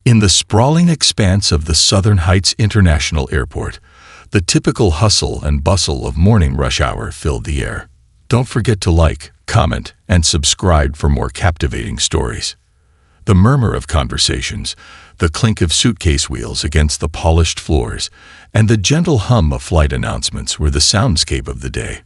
In the sprawling expanse of the Southern Heights International Airport, the typical hustle and bustle of morning rush hour filled the air. Don't forget to like, comment, and subscribe for more captivating stories. The murmur of conversations, the clink of suitcase wheels against the polished floors, and the gentle hum of flight announcements were the soundscape of the day.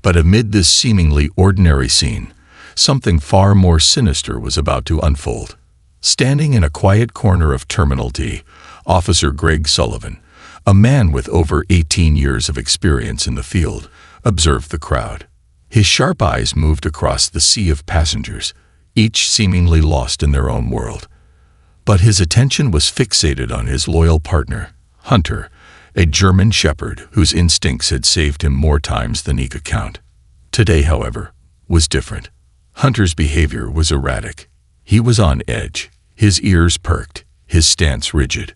But amid this seemingly ordinary scene, something far more sinister was about to unfold. Standing in a quiet corner of Terminal D, Officer Greg Sullivan, a man with over 18 years of experience in the field, observed the crowd. His sharp eyes moved across the sea of passengers, each seemingly lost in their own world. But his attention was fixated on his loyal partner, Hunter, a German shepherd whose instincts had saved him more times than he could count. Today, however, was different. Hunter's behavior was erratic. He was on edge, his ears perked, his stance rigid.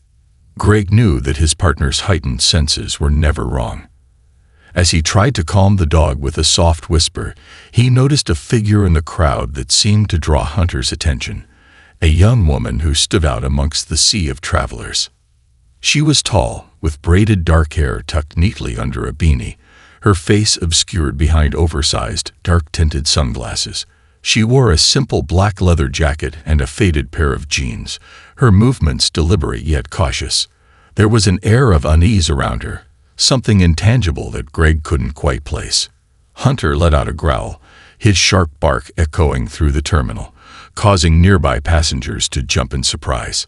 Greg knew that his partner's heightened senses were never wrong. As he tried to calm the dog with a soft whisper, he noticed a figure in the crowd that seemed to draw Hunter's attention, a young woman who stood out amongst the sea of travelers. She was tall, with braided dark hair tucked neatly under a beanie, her face obscured behind oversized, dark-tinted sunglasses. She wore a simple black leather jacket and a faded pair of jeans, her movements deliberate yet cautious. There was an air of unease around her, something intangible that Greg couldn't quite place. Hunter let out a growl, his sharp bark echoing through the terminal, causing nearby passengers to jump in surprise.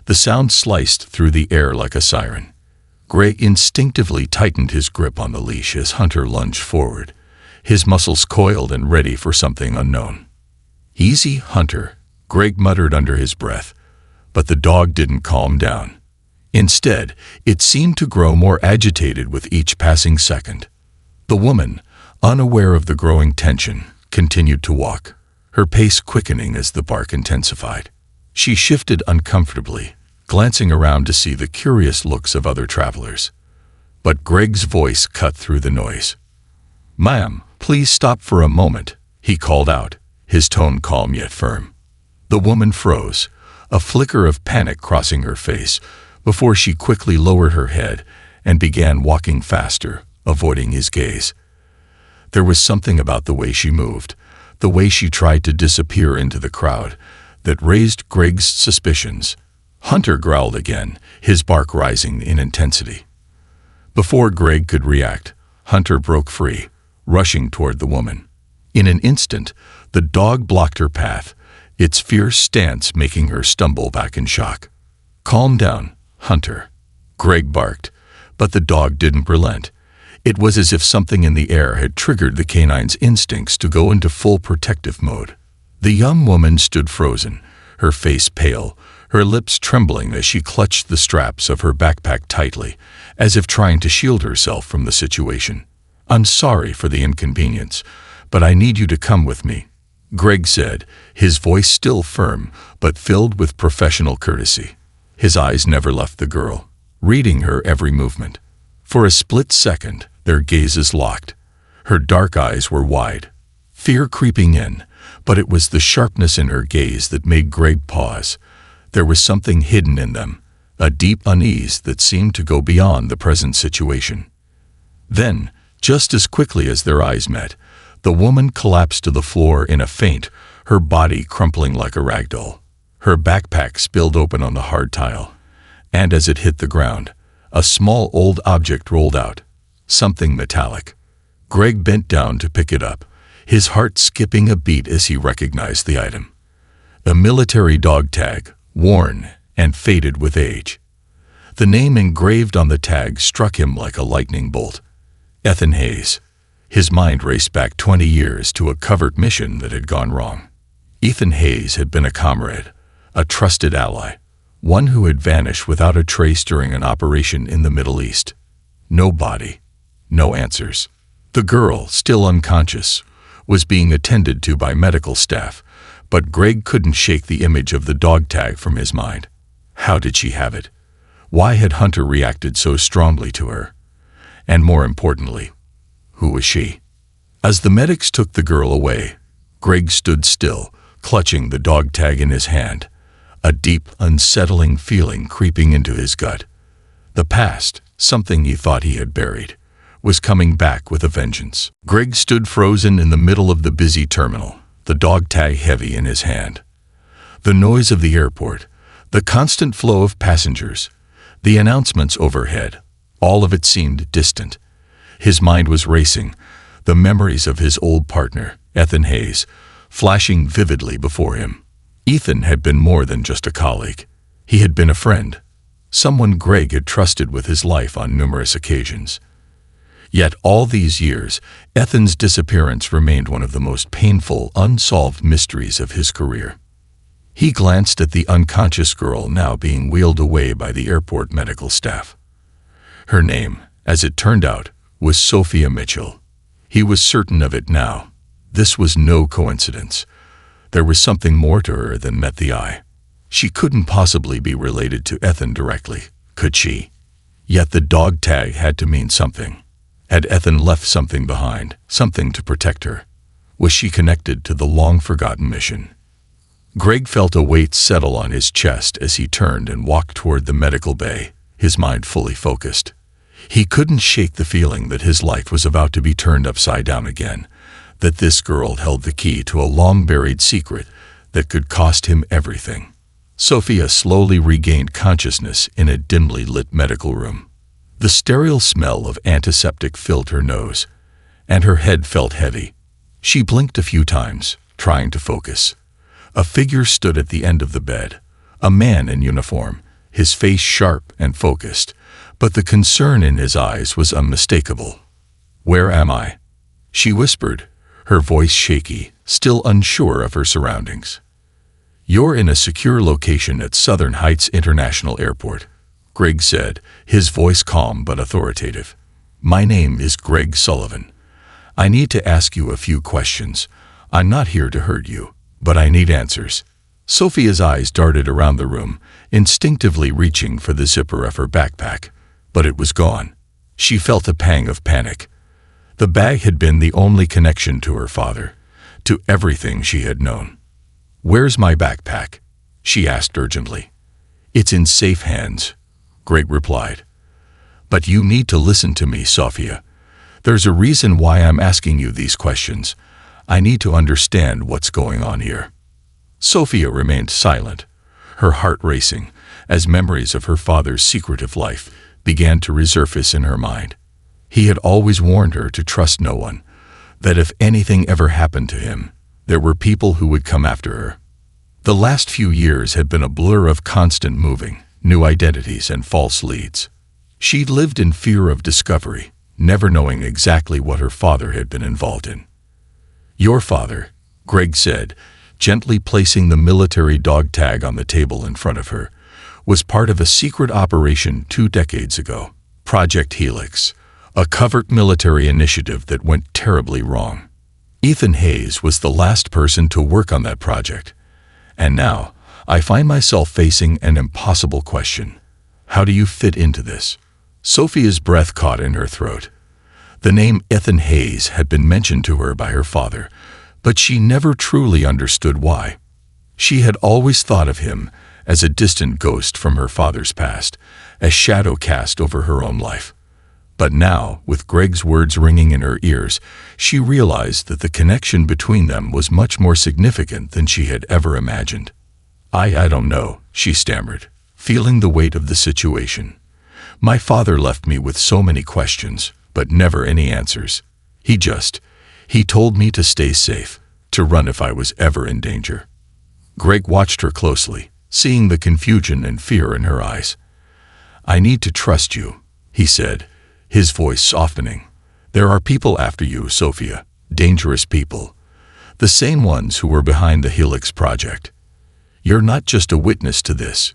The sound sliced through the air like a siren. Greg instinctively tightened his grip on the leash as Hunter lunged forward, his muscles coiled and ready for something unknown. "Easy, Hunter," Greg muttered under his breath, but the dog didn't calm down. Instead, it seemed to grow more agitated with each passing second. The woman, unaware of the growing tension, continued to walk, her pace quickening as the bark intensified. She shifted uncomfortably, glancing around to see the curious looks of other travelers. But Greg's voice cut through the noise. "Ma'am, please stop for a moment," he called out, his tone calm yet firm. The woman froze, a flicker of panic crossing her face, before she quickly lowered her head and began walking faster, avoiding his gaze. There was something about the way she moved, the way she tried to disappear into the crowd, that raised Greg's suspicions. Hunter growled again, his bark rising in intensity. Before Greg could react, Hunter broke free, rushing toward the woman. In an instant, the dog blocked her path, its fierce stance making her stumble back in shock. "Calm down, Hunter," Greg barked, but the dog didn't relent. It was as if something in the air had triggered the canine's instincts to go into full protective mode. The young woman stood frozen, her face pale, her lips trembling as she clutched the straps of her backpack tightly, as if trying to shield herself from the situation. "I'm sorry for the inconvenience, but I need you to come with me," Greg said, his voice still firm but filled with professional courtesy. His eyes never left the girl, reading her every movement. For a split second, their gazes locked. Her dark eyes were wide, fear creeping in, but it was the sharpness in her gaze that made Greg pause. There was something hidden in them, a deep unease that seemed to go beyond the present situation. Then, just as quickly as their eyes met, the woman collapsed to the floor in a faint, her body crumpling like a rag doll. Her backpack spilled open on the hard tile, and as it hit the ground, a small old object rolled out, something metallic. Greg bent down to pick it up, his heart skipping a beat as he recognized the item. A military dog tag, worn and faded with age. The name engraved on the tag struck him like a lightning bolt. Ethan Hayes. His mind raced back 20 years to a covert mission that had gone wrong. Ethan Hayes had been a comrade, a trusted ally, one who had vanished without a trace during an operation in the Middle East. No body, no answers. The girl, still unconscious, was being attended to by medical staff, but Greg couldn't shake the image of the dog tag from his mind. How did she have it? Why had Hunter reacted so strongly to her? And more importantly, who was she? As the medics took the girl away, Greg stood still, clutching the dog tag in his hand, a deep, unsettling feeling creeping into his gut. The past, something he thought he had buried, was coming back with a vengeance. Greg stood frozen in the middle of the busy terminal, the dog tag heavy in his hand. The noise of the airport, the constant flow of passengers, the announcements overhead, all of it seemed distant. His mind was racing, the memories of his old partner, Ethan Hayes, flashing vividly before him. Ethan had been more than just a colleague. He had been a friend, someone Greg had trusted with his life on numerous occasions. Yet all these years, Ethan's disappearance remained one of the most painful, unsolved mysteries of his career. He glanced at the unconscious girl now being wheeled away by the airport medical staff. Her name, as it turned out, was Sophia Mitchell. He was certain of it now. This was no coincidence. There was something more to her than met the eye. She couldn't possibly be related to Ethan directly, could she? Yet the dog tag had to mean something. Had Ethan left something behind, something to protect her? Was she connected to the long-forgotten mission? Greg felt a weight settle on his chest as he turned and walked toward the medical bay, his mind fully focused. He couldn't shake the feeling that his life was about to be turned upside down again, that this girl held the key to a long-buried secret that could cost him everything. Sophia slowly regained consciousness in a dimly lit medical room. The sterile smell of antiseptic filled her nose, and her head felt heavy. She blinked a few times, trying to focus. A figure stood at the end of the bed, a man in uniform, his face sharp and focused, but the concern in his eyes was unmistakable. "Where am I?" she whispered, her voice shaky, still unsure of her surroundings. "You're in a secure location at Southern Heights International Airport," Greg said, his voice calm but authoritative. "My name is Greg Sullivan. I need to ask you a few questions. I'm not here to hurt you, but I need answers." Sophia's eyes darted around the room, instinctively reaching for the zipper of her backpack, but it was gone. She felt a pang of panic. The bag had been the only connection to her father, to everything she had known. "Where's my backpack?" she asked urgently. "It's in safe hands," Greg replied. "But you need to listen to me, Sophia. There's a reason why I'm asking you these questions. I need to understand what's going on here." Sophia remained silent, her heart racing, as memories of her father's secretive life began to resurface in her mind. He had always warned her to trust no one, that if anything ever happened to him, there were people who would come after her. The last few years had been a blur of constant moving, new identities and false leads. She'd lived in fear of discovery, never knowing exactly what her father had been involved in. "Your father," Greg said, gently placing the military dog tag on the table in front of her, was part of a secret operation 2 decades ago, Project Helix, a covert military initiative that went terribly wrong. Ethan Hayes was the last person to work on that project. And now, I find myself facing an impossible question. How do you fit into this? Sophia's breath caught in her throat. The name Ethan Hayes had been mentioned to her by her father, but she never truly understood why. She had always thought of him as a distant ghost from her father's past, a shadow cast over her own life. But now, with Greg's words ringing in her ears, she realized that the connection between them was much more significant than she had ever imagined. I don't know," she stammered, feeling the weight of the situation. "My father left me with so many questions, but never any answers. He told me to stay safe, to run if I was ever in danger." Greg watched her closely, seeing the confusion and fear in her eyes. "I need to trust you," he said, his voice softening. "There are people after you, Sophia, dangerous people. The same ones who were behind the Helix project. You're not just a witness to this.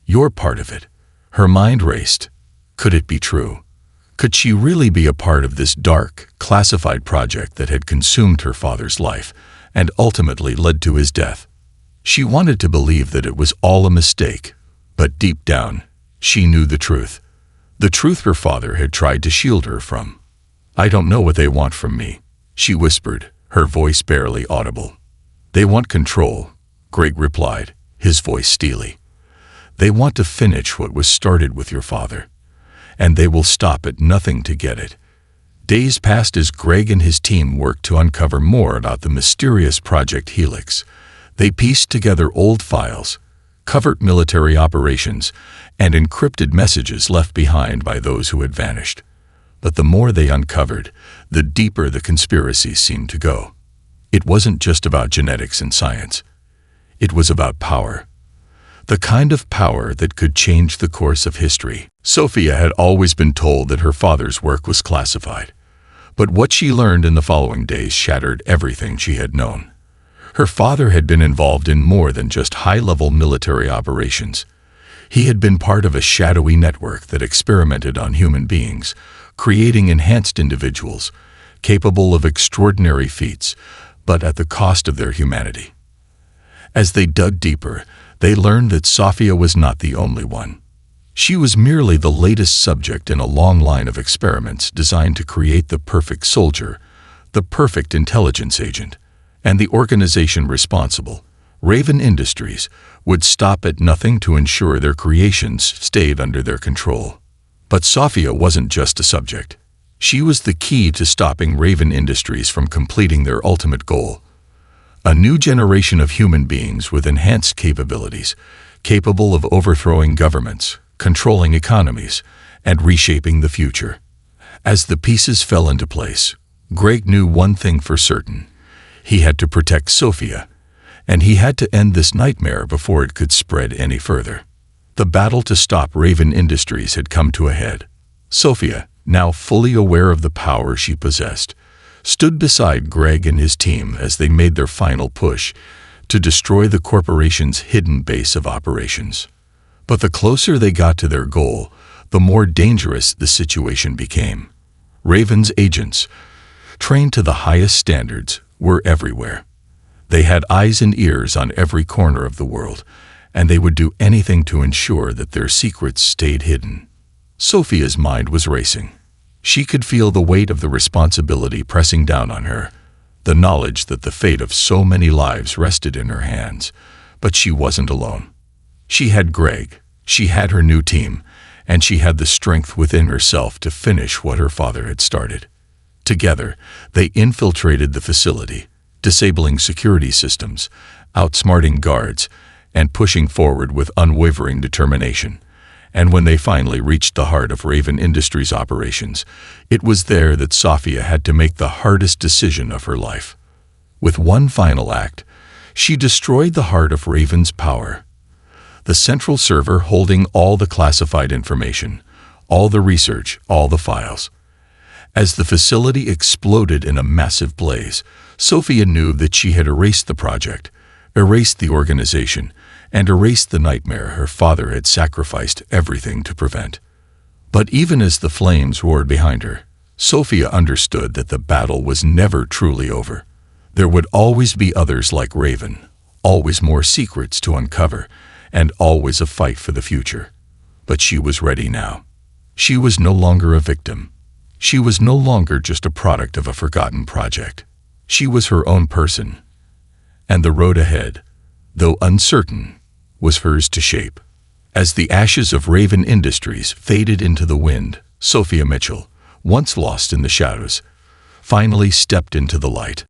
You're part of it." Her mind raced. Could it be true? Could she really be a part of this dark, classified project that had consumed her father's life and ultimately led to his death? She wanted to believe that it was all a mistake, but deep down, she knew the truth. The truth her father had tried to shield her from. "I don't know what they want from me," she whispered, her voice barely audible. "They want control," Greg replied, his voice steely. "They want to finish what was started with your father, and they will stop at nothing to get it." Days passed as Greg and his team worked to uncover more about the mysterious Project Helix. They pieced together old files, covert military operations, and encrypted messages left behind by those who had vanished. But the more they uncovered, the deeper the conspiracy seemed to go. It wasn't just about genetics and science. It was about power. The kind of power that could change the course of history. Sophia had always been told that her father's work was classified. But what she learned in the following days shattered everything she had known. Her father had been involved in more than just high-level military operations. He had been part of a shadowy network that experimented on human beings, creating enhanced individuals, capable of extraordinary feats, but at the cost of their humanity. As they dug deeper, they learned that Sophia was not the only one. She was merely the latest subject in a long line of experiments designed to create the perfect soldier, the perfect intelligence agent, and the organization responsible, Raven Industries, would stop at nothing to ensure their creations stayed under their control. But Sophia wasn't just a subject. She was the key to stopping Raven Industries from completing their ultimate goal. A new generation of human beings with enhanced capabilities, capable of overthrowing governments, controlling economies, and reshaping the future. As the pieces fell into place, Greg knew one thing for certain. He had to protect Sophia, and he had to end this nightmare before it could spread any further. The battle to stop Raven Industries had come to a head. Sophia, now fully aware of the power she possessed, stood beside Greg and his team as they made their final push to destroy the corporation's hidden base of operations. But the closer they got to their goal, the more dangerous the situation became. Raven's agents, trained to the highest standards, were everywhere. They had eyes and ears on every corner of the world, and they would do anything to ensure that their secrets stayed hidden. Sophia's mind was racing. She could feel the weight of the responsibility pressing down on her, the knowledge that the fate of so many lives rested in her hands. But she wasn't alone. She had Greg, she had her new team, and she had the strength within herself to finish what her father had started. Together, they infiltrated the facility, disabling security systems, outsmarting guards, and pushing forward with unwavering determination. And when they finally reached the heart of Raven Industries operations, it was there that Sophia had to make the hardest decision of her life. With one final act, she destroyed the heart of Raven's power. The central server holding all the classified information, all the research, all the files. As the facility exploded in a massive blaze, Sophia knew that she had erased the project, erased the organization, and erased the nightmare her father had sacrificed everything to prevent. But even as the flames roared behind her, Sophia understood that the battle was never truly over. There would always be others like Raven, always more secrets to uncover, and always a fight for the future. But she was ready now. She was no longer a victim. She was no longer just a product of a forgotten project. She was her own person. And the road ahead, though uncertain, was hers to shape. As the ashes of Raven Industries faded into the wind, Sophia Mitchell, once lost in the shadows, finally stepped into the light.